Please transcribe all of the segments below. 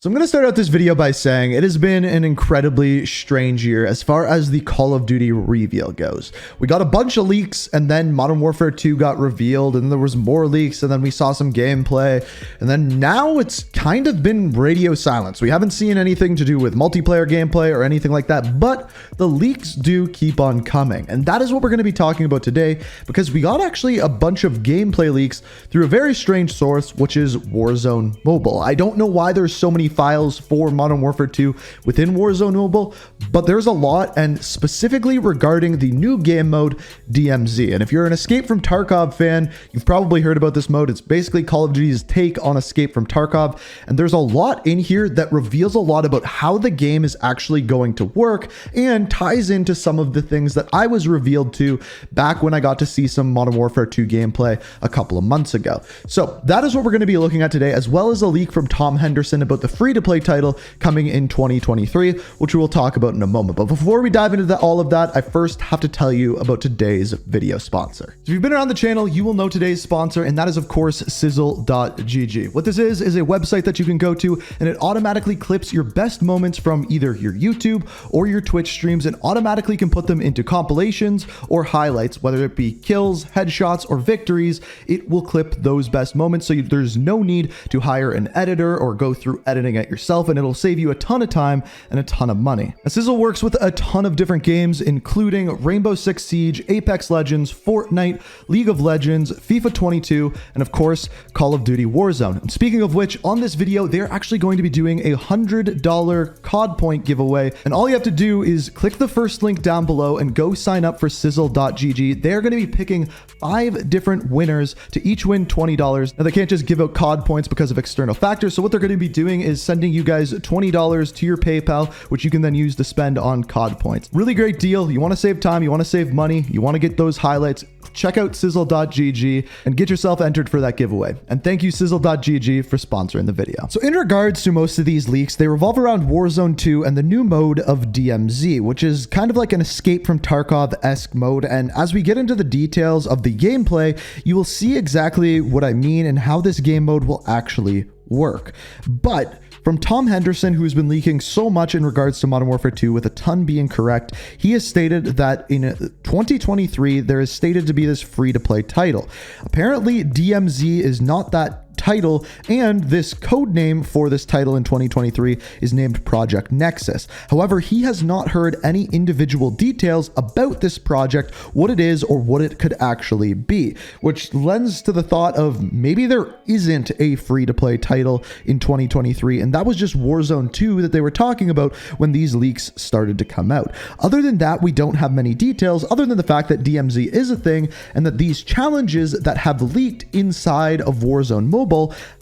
So I'm going to start out this video by saying it has been an incredibly strange year as far as the Call of Duty reveal goes. We got a bunch of leaks, and then Modern Warfare 2 got revealed, and there was more leaks, and then we saw some gameplay, and then now it's kind of been radio silence. We haven't seen anything to do with multiplayer gameplay or anything like that, but the leaks do keep on coming, and that is what we're going to be talking about today, because we got actually a bunch of gameplay leaks through a very strange source, which is Warzone Mobile. I don't know why there's so many files for Modern Warfare 2 within Warzone Mobile, but there's a lot, and specifically regarding the new game mode DMZ. And if you're an Escape from Tarkov fan, you've probably heard about this mode. It's basically Call of Duty's take on Escape from Tarkov, and there's a lot in here that reveals a lot about how the game is actually going to work and ties into some of the things that I was revealed to back when I got to see some Modern Warfare 2 gameplay a couple of months ago. So that is what we're going to be looking at today, as well as a leak from Tom Henderson about the free-to-play title coming in 2023, which we will talk about in a moment. But before we dive into all of that, I first have to tell you about today's video sponsor. So if you've been around the channel, you will know today's sponsor, and that is of course Sizzle.gg. What this is a website that you can go to, and it automatically clips your best moments from either your YouTube or your Twitch streams, and automatically can put them into compilations or highlights, whether it be kills, headshots, or victories. It will clip those best moments, so there's no need to hire an editor or go through editing it yourself, and it'll save you a ton of time and a ton of money. Now, Sizzle works with a ton of different games, including Rainbow Six Siege, Apex Legends, Fortnite, League of Legends, FIFA 22, and of course, Call of Duty Warzone. And speaking of which, on this video, they're actually going to be doing a $100 COD point giveaway, and all you have to do is click the first link down below and go sign up for Sizzle.gg. They're going to be picking 5 different winners to each win $20. Now, they can't just give out COD points because of external factors, so what they're going to be doing is sending you guys $20 to your PayPal, which you can then use to spend on COD points. Really great deal. You want to save time, you want to save money, you want to get those highlights, check out Sizzle.gg and get yourself entered for that giveaway. And thank you Sizzle.gg for sponsoring the video. So in regards to most of these leaks, they revolve around Warzone 2 and the new mode of DMZ, which is kind of like an Escape from Tarkov-esque mode. And as we get into the details of the gameplay, you will see exactly what I mean and how this game mode will actually work. But from Tom Henderson, who's been leaking so much in regards to Modern Warfare 2, with a ton being correct, he has stated that in 2023, there is stated to be this free-to-play title. Apparently, DMZ is not that title, and this code name for this title in 2023 is named Project Nexus. However, he has not heard any individual details about this project, what it is, or what it could actually be, which lends to the thought of maybe there isn't a free-to-play title in 2023, and that was just Warzone 2 that they were talking about when these leaks started to come out. Other than that, we don't have many details, other than the fact that DMZ is a thing, and that these challenges that have leaked inside of Warzone Mobile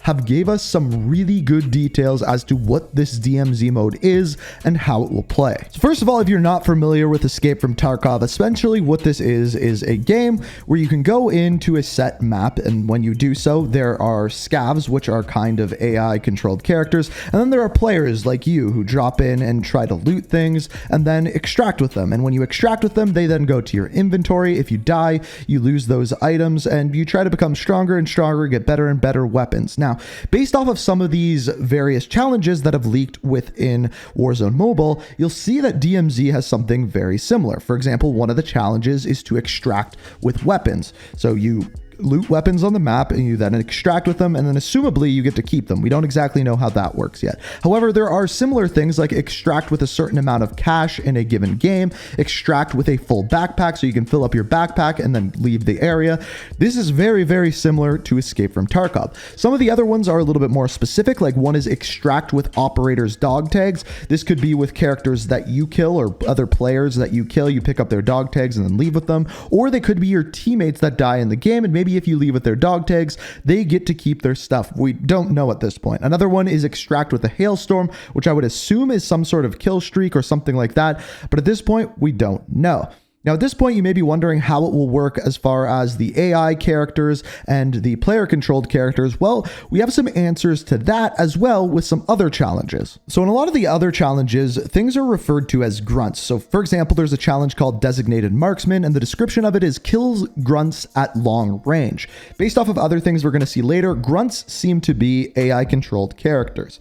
have gave us some really good details as to what this DMZ mode is and how it will play. So first of all, if you're not familiar with Escape from Tarkov, essentially what this is a game where you can go into a set map, and when you do so, there are scavs, which are kind of AI controlled characters, and then there are players like you who drop in and try to loot things and then extract with them. And when you extract with them, they then go to your inventory. If you die, you lose those items, and you try to become stronger and stronger, get better and better weapons. Now, based off of some of these various challenges that have leaked within Warzone Mobile, you'll see that DMZ has something very similar. For example, one of the challenges is to extract with weapons. So you loot weapons on the map, and you then extract with them, and then assumably you get to keep them. We don't exactly know how that works yet. However, there are similar things like extract with a certain amount of cash in a given game, extract with a full backpack so you can fill up your backpack and then leave the area. This is very, very similar to Escape from Tarkov. Some of the other ones are a little bit more specific, like one is extract with operators' dog tags. This could be with characters that you kill or other players that you kill. You pick up their dog tags and then leave with them, or they could be your teammates that die in the game, and maybe if you leave with their dog tags, they get to keep their stuff. We don't know at this point. Another one is extract with a hailstorm, which I would assume is some sort of kill streak or something like that, but at this point, we don't know. Now, at this point, you may be wondering how it will work as far as the AI characters and the player-controlled characters. Well, we have some answers to that as well with some other challenges. So in a lot of the other challenges, things are referred to as grunts. So for example, there's a challenge called Designated Marksman, and the description of it is kills grunts at long range. Based off of other things we're going to see later, grunts seem to be AI-controlled characters.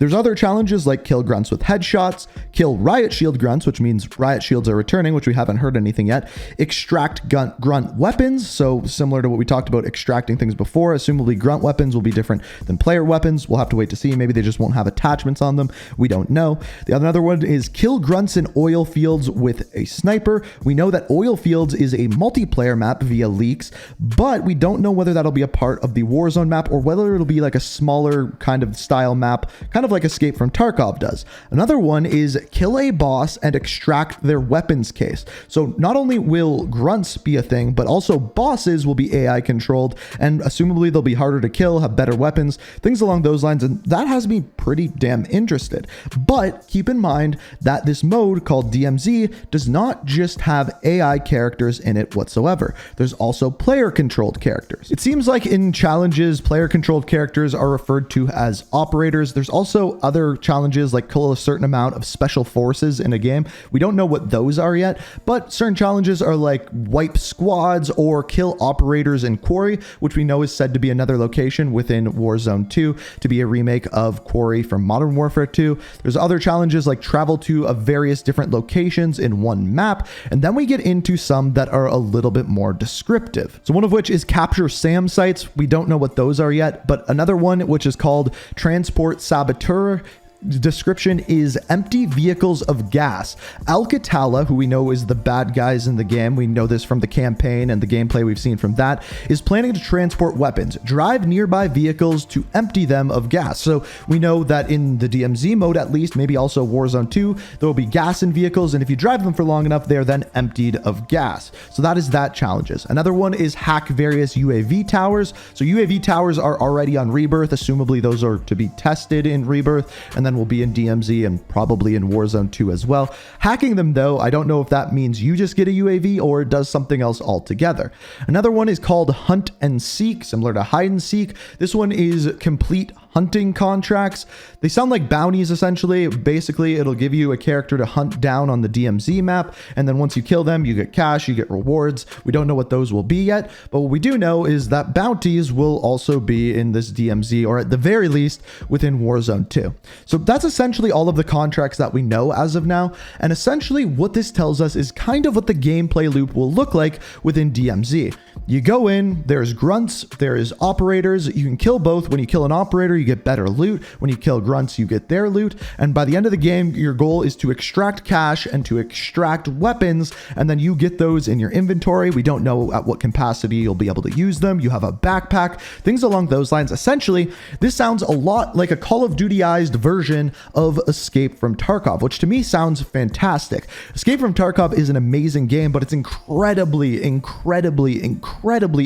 There's other challenges like kill grunts with headshots, kill riot shield grunts, which means riot shields are returning, which we haven't heard anything yet, extract grunt weapons, so similar to what we talked about extracting things before. Assumably grunt weapons will be different than player weapons. We'll have to wait to see. Maybe they just won't have attachments on them. We don't know. The another one is kill grunts in oil fields with a sniper. We know that oil fields is a multiplayer map via leaks, but we don't know whether that'll be a part of the Warzone map or whether it'll be like a smaller kind of style map, kind of like Escape from Tarkov does. Another one is kill a boss and extract their weapons case. So not only will grunts be a thing, but also bosses will be AI controlled, and assumably they'll be harder to kill, have better weapons, things along those lines, and that has me pretty damn interested. But keep in mind that this mode called DMZ does not just have AI characters in it whatsoever. There's also player controlled characters. It seems like in challenges, player controlled characters are referred to as operators. There's also other challenges like kill a certain amount of special forces in a game. We don't know what those are yet, but certain challenges are like wipe squads or kill operators in Quarry, which we know is said to be another location within Warzone 2 to be a remake of Quarry from Modern Warfare 2. There's other challenges like travel to various different locations in one map, and then we get into some that are a little bit more descriptive. So one of which is capture SAM sites. We don't know what those are yet, but another one which is called transport Saboteur. Description is empty vehicles of gas. Al-Qatala, who we know is the bad guys in the game, we know this from the campaign and the gameplay we've seen from that, is planning to transport weapons, drive nearby vehicles to empty them of gas. So we know that in the DMZ mode, at least, maybe also Warzone 2, there will be gas in vehicles, and if you drive them for long enough, they're then emptied of gas. So that is that challenges. Another one is hack various UAV towers. So UAV towers are already on Rebirth. Assumably those are to be tested in Rebirth, and then will be in DMZ and probably in Warzone 2 as well. Hacking them though, I don't know if that means you just get a UAV or it does something else altogether. Another one is called Hunt and Seek, similar to Hide and Seek. This one is complete hunting contracts. They sound like bounties essentially. Basically, it'll give you a character to hunt down on the DMZ map, and then once you kill them, you get cash, you get rewards. We don't know what those will be yet, but what we do know is that bounties will also be in this DMZ, or at the very least within Warzone 2. So that's essentially all of the contracts that we know as of now, and essentially what this tells us is kind of what the gameplay loop will look like within DMZ. You go in, there's grunts, there is operators. You can kill both. When you kill an operator, you get better loot. When you kill grunts, you get their loot. And by the end of the game, your goal is to extract cash and to extract weapons, and then you get those in your inventory. We don't know at what capacity you'll be able to use them. You have a backpack, things along those lines. Essentially, this sounds a lot like a Call of Duty-ized version of Escape from Tarkov, which to me sounds fantastic. Escape from Tarkov is an amazing game, but it's incredibly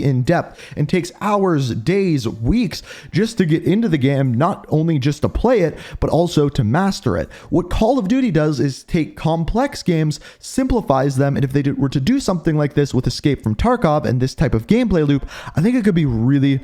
in-depth and takes hours, days, weeks just to get into the game, not only just to play it, but also to master it. What Call of Duty does is take complex games, simplifies them, and if they were to do something like this with Escape from Tarkov and this type of gameplay loop, I think it could be really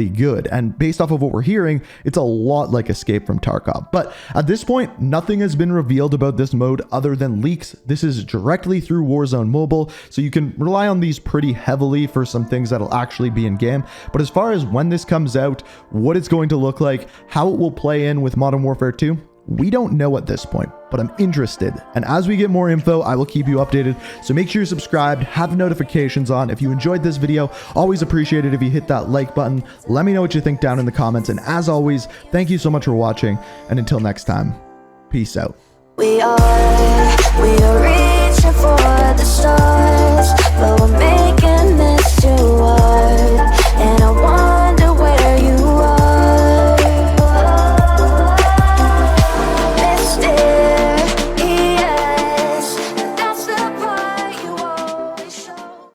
good. And based off of what we're hearing, it's a lot like Escape from Tarkov. But at this point, nothing has been revealed about this mode other than leaks. This is directly through Warzone Mobile, so you can rely on these pretty heavily for some things that'll actually be in game. But as far as when this comes out, what it's going to look like, how it will play in with Modern Warfare 2, we don't know at this point, but I'm interested. And as we get more info, I will keep you updated. So make sure you're subscribed, have notifications on. If you enjoyed this video, always appreciate it if you hit that like button. Let me know what you think down in the comments. And as always, thank you so much for watching. And until next time, peace out. We are reaching for